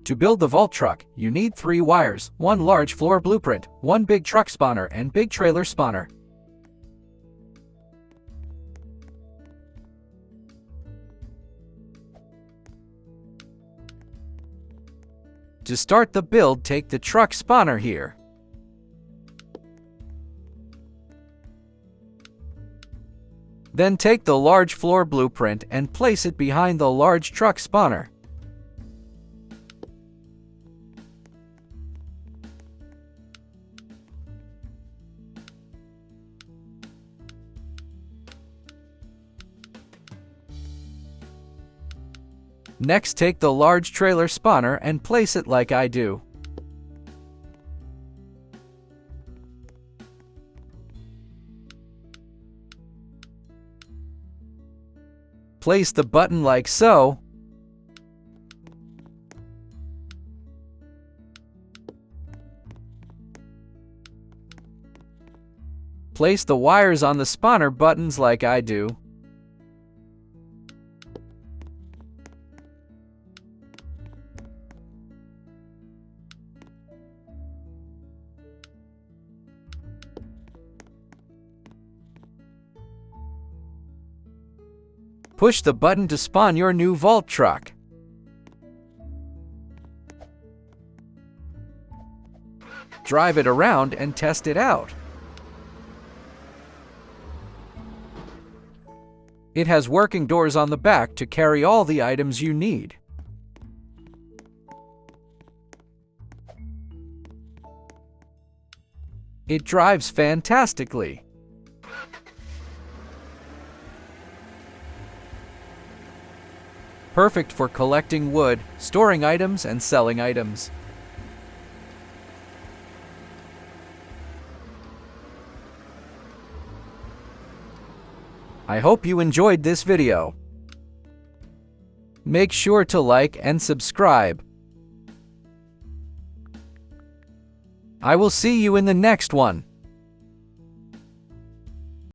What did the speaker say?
To build the vault truck, you need 3 wires, 1 large floor blueprint, 1 big truck spawner, and big trailer spawner. To start the build, take the truck spawner here. Then take the large floor blueprint and place it behind the large truck spawner. Next, take the large trailer spawner and place it like I do. Place the button like so. Place the wires on the spawner buttons like I do. Push the button to spawn your new vault truck. Drive it around and test it out. It has working doors on the back to carry all the items you need. It drives fantastically. Perfect for collecting wood, storing items, and selling items. I hope you enjoyed this video. Make sure to like and subscribe. I will see you in the next one.